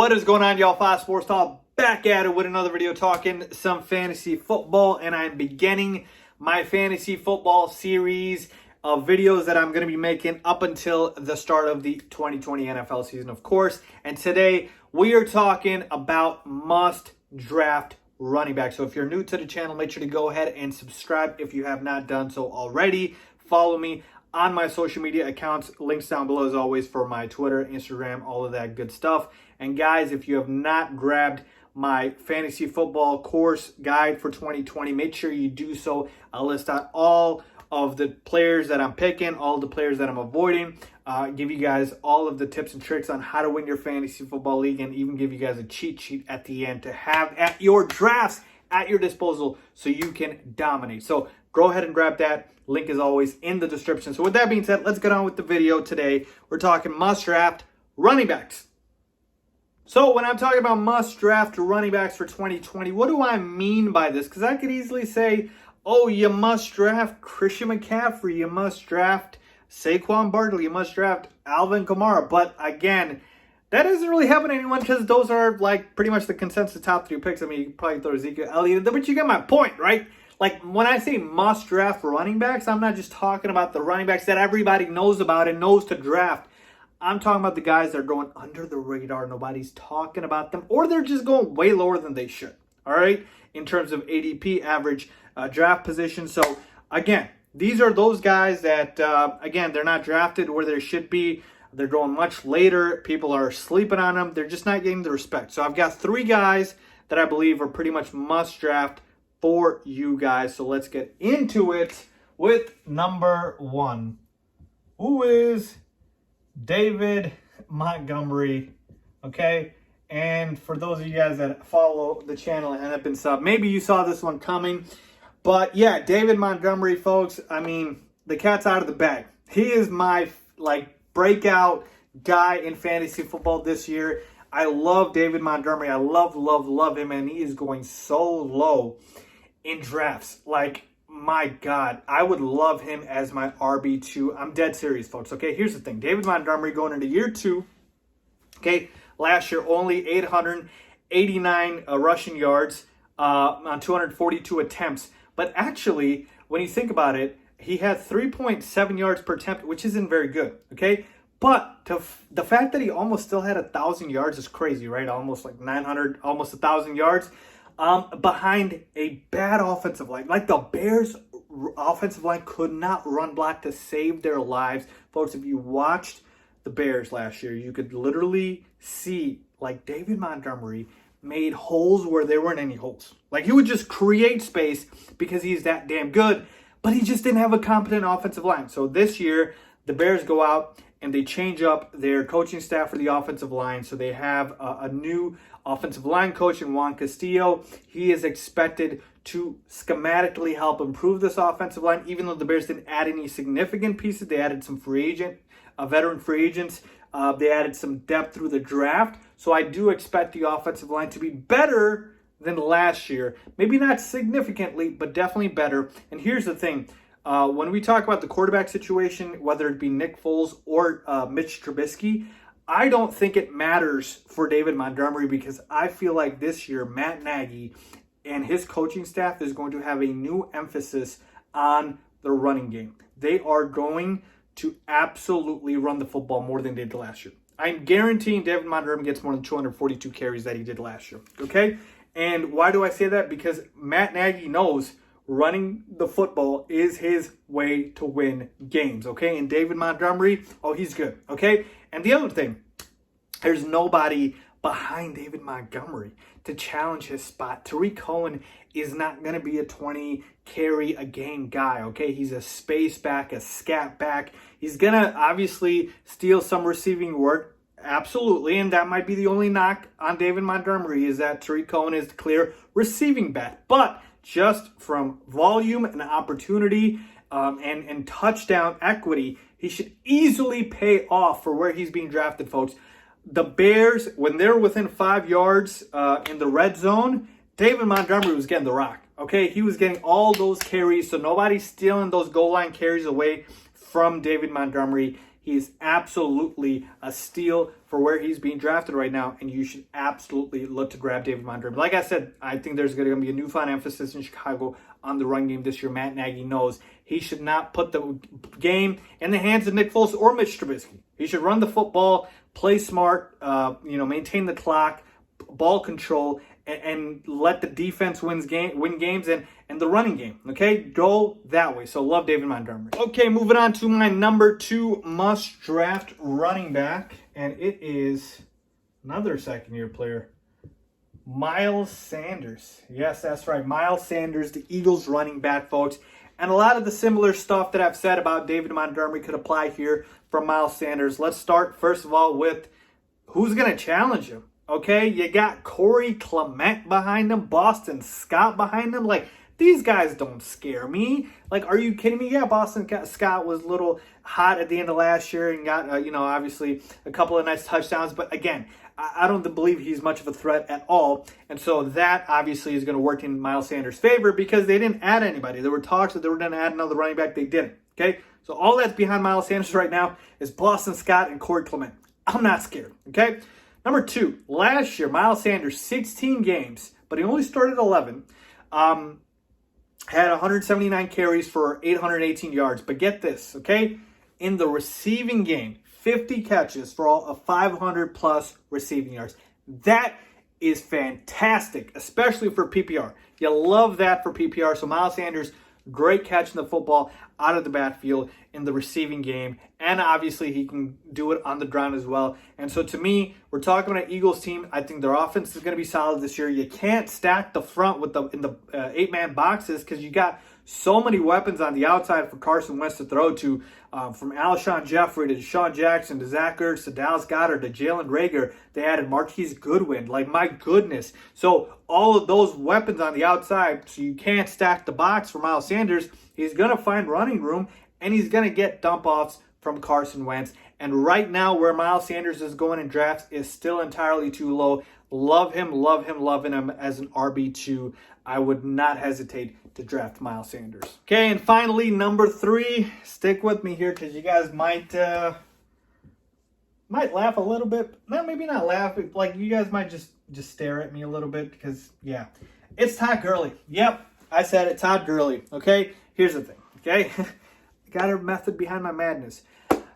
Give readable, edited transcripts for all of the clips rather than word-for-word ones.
What is going on, y'all? FaizSportsTalk back at it with another video talking some fantasy football, and I'm beginning my fantasy football series of videos that I'm going to be making up until the start of the 2020 NFL season, of course. And today we are talking about must draft running back. So if you're new to the channel, make sure to go ahead and subscribe if you have not done so already. Follow me on my social media accounts, links down below as always for my Twitter, Instagram, all of that good stuff. And guys, if you have not grabbed my fantasy football course guide for 2020, make sure you do so. I'll list out all of the players that I'm picking, all the players that I'm avoiding, give you guys all of the tips and tricks on how to win your fantasy football league, and even give you guys a cheat sheet at the end to have at your drafts at your disposal so you can dominate. So go ahead and grab that. Link is always in the description. So with that being said, let's get on with the video today. We're talking must draft running backs. So when I'm talking about must draft running backs for 2020, what do I mean by this? Because I could easily say, oh, you must draft Christian McCaffrey, you must draft Saquon Barkley, you must draft Alvin Kamara. But again, that doesn't really happen to anyone because those are like pretty much the consensus top three picks. I mean, you can probably throw Ezekiel Elliott, but you get my point, right? Like when I say must draft running backs, I'm not just talking about the running backs that everybody knows about and knows to draft. I'm talking about the guys that are going under the radar. Nobody's talking about them, or they're just going way lower than they should. All right, in terms of ADP, average draft position. So again, these are those guys that again, they're not drafted where they should be. They're going much later. People are sleeping on them. They're just not getting the respect. So I've got three guys that I believe are pretty much must draft for you guys. So let's get into it with number one, who is David Montgomery. Okay, and for those of you guys that follow the channel and have been sub, maybe you saw this one coming, but yeah, David Montgomery, folks, I mean, the cat's out of the bag. He is my breakout guy in fantasy football this year. I love David Montgomery. I love him, and he is going so low in drafts. Like, my God, I would love him as my RB2. I'm dead serious, folks. Okay, here's the thing. David Montgomery going into year two. Okay, last year only 889 rushing yards on 242 attempts. But actually, when you think about it, he had 3.7 yards per attempt, which isn't very good. Okay, but the fact that he almost still had 1,000 yards is crazy, right? Almost like 900, almost 1,000 yards. Behind a bad offensive line. Like the Bears' offensive line could not run block to save their lives. Folks, if you watched the Bears last year, you could literally see like David Montgomery made holes where there weren't any holes. Like he would just create space because he's that damn good, but he just didn't have a competent offensive line. So this year, the Bears go out and they change up their coaching staff for the offensive line. So they have a new offensive line coach in Juan Castillo. He is expected to schematically help improve this offensive line, even though the Bears didn't add any significant pieces. They added some veteran free agents. They added some depth through the draft. So I do expect the offensive line to be better than last year. Maybe not significantly, but definitely better. And here's the thing. When we talk about the quarterback situation, whether it be Nick Foles or Mitch Trubisky, I don't think it matters for David Montgomery because I feel like this year Matt Nagy and his coaching staff is going to have a new emphasis on the running game. They are going to absolutely run the football more than they did last year. I'm guaranteeing David Montgomery gets more than 242 carries that he did last year. Okay? And why do I say that? Because Matt Nagy knows running the football is his way to win games, okay? And David Montgomery, oh, he's good, okay? And the other thing, there's nobody behind David Montgomery to challenge his spot. Tariq Cohen is not going to be a 20 carry a game guy, okay? He's a space back, a scat back. He's going to obviously steal some receiving work, absolutely, and that might be the only knock on David Montgomery is that Tariq Cohen is the clear receiving back. But just from volume and opportunity and touchdown equity, he should easily pay off for where he's being drafted, folks. The Bears, when they're within 5 yards in the red zone, David Montgomery was getting the rock. Okay, he was getting all those carries, so nobody's stealing those goal line carries away from David Montgomery. He is absolutely a steal for where he's being drafted right now, and you should absolutely look to grab David Montgomery. Like I said, I think there's going to be a newfound emphasis in Chicago on the run game this year. Matt Nagy knows he should not put the game in the hands of Nick Foles or Mitch Trubisky. He should run the football, play smart, maintain the clock, ball control, and let the defense win games and the running game. Okay, go that way. So love David Montgomery. Okay, moving on to my number 2 must draft running back, and it is another second-year player, Myles Sanders. Yes, that's right, Myles Sanders, the Eagles running back, folks. And a lot of the similar stuff that I've said about David Montgomery could apply here from Myles Sanders. Let's start, first of all, with who's going to challenge him. Okay, you got Corey Clement behind him, Boston Scott behind him. Like, these guys don't scare me. Like, are you kidding me? Yeah, Boston Scott was a little hot at the end of last year and got, obviously a couple of nice touchdowns. But again, I don't believe he's much of a threat at all. And so that obviously is going to work in Myles Sanders' favor because they didn't add anybody. There were talks that they were going to add another running back. They didn't. Okay, so all that's behind Myles Sanders right now is Boston Scott and Corey Clement. I'm not scared. Okay. Number 2, last year, Myles Sanders, 16 games, but he only started 11, had 179 carries for 818 yards. But get this, okay? In the receiving game, 50 catches for all of 500-plus receiving yards. That is fantastic, especially for PPR. You love that for PPR. So Myles Sanders, great catching the football out of the backfield in the receiving game. And obviously he can do it on the ground as well. And so to me, we're talking about an Eagles team. I think their offense is going to be solid this year. You can't stack the front in the 8-man boxes because you got so many weapons on the outside for Carson Wentz to throw to, from Alshon Jeffrey to Deshaun Jackson to Zach Ertz to Dallas Goedert to Jalen Reagor. They added Marquise Goodwin. Like, my goodness. So all of those weapons on the outside, so you can't stack the box for Myles Sanders. He's going to find running room, and he's going to get dump-offs from Carson Wentz. And right now, where Myles Sanders is going in drafts is still entirely too low. Loving him as an RB2. I would not hesitate to draft Myles Sanders. Okay, and finally, number 3. Stick with me here because you guys might laugh a little bit. No, maybe not laugh, but like you guys might just stare at me a little bit because, yeah. It's Todd Gurley. Yep, I said it, Todd Gurley. Okay, here's the thing, okay? Got a method behind my madness.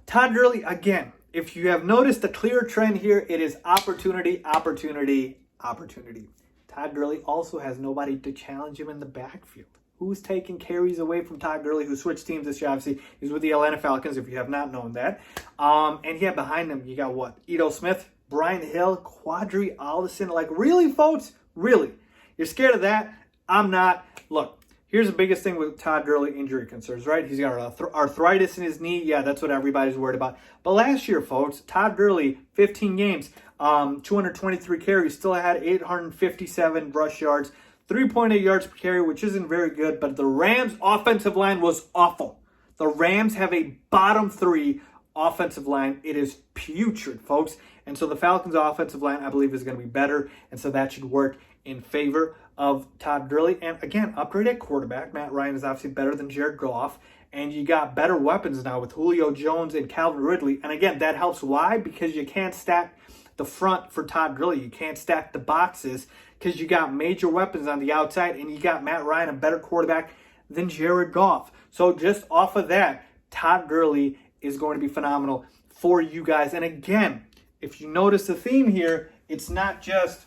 Todd Gurley, again, if you have noticed a clear trend here, it is opportunity, opportunity, opportunity. Todd Gurley also has nobody to challenge him in the backfield. Who's taking carries away from Todd Gurley, who switched teams this year? Obviously, he's with the Atlanta Falcons, if you have not known that. And yeah, behind him, you got what? Ito Smith, Brian Hill, Quadri Allison. Like, really, folks? Really? You're scared of that? I'm not. Look, here's the biggest thing with Todd Gurley injury concerns, right? He's got arthritis in his knee. Yeah, that's what everybody's worried about. But last year, folks, Todd Gurley, 15 games, 223 carries, still had 857 rush yards, 3.8 yards per carry, which isn't very good. But the Rams' offensive line was awful. The Rams have a bottom 3 offensive line. It is putrid, folks. And so the Falcons' offensive line, I believe, is going to be better. And so that should work in favor of Todd Gurley. And again, upgrade at quarterback. Matt Ryan is obviously better than Jared Goff. And you got better weapons now with Julio Jones and Calvin Ridley. And again, that helps. Why? Because you can't stack the front for Todd Gurley. You can't stack the boxes because you got major weapons on the outside. And you got Matt Ryan, a better quarterback than Jared Goff. So just off of that, Todd Gurley is going to be phenomenal for you guys. And again, if you notice the theme here, it's not just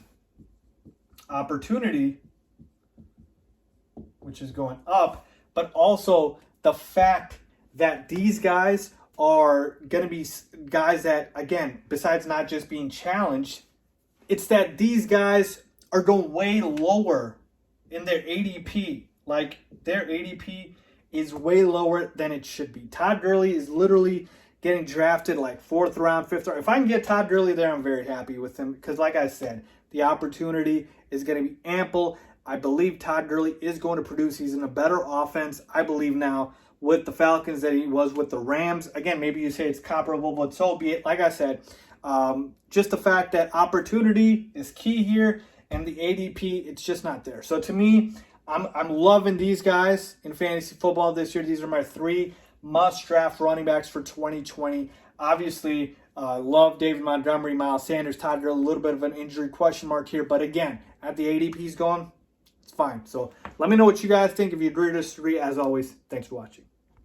opportunity, which is going up, but also the fact that these guys are going to be guys that, again, besides not just being challenged, it's that these guys are going way lower in their ADP. Like, their ADP is way lower than it should be. Todd Gurley is literally getting drafted like 4th round, 5th round. If I can get Todd Gurley there, I'm very happy with him because, like I said, the opportunity is going to be ample. I believe Todd Gurley is going to produce. He's in a better offense, I believe, now with the Falcons than he was with the Rams. Again, maybe you say it's comparable, but so be it. Like I said, just the fact that opportunity is key here and the ADP, it's just not there. So to me, I'm loving these guys in fantasy football this year. These are my 3 must-draft running backs for 2020. Obviously, love David Montgomery, Myles Sanders, Todd Gurley, a little bit of an injury question mark here. But again, at the ADP's going, it's fine. So let me know what you guys think. If you agree or disagree, as always, thanks for watching.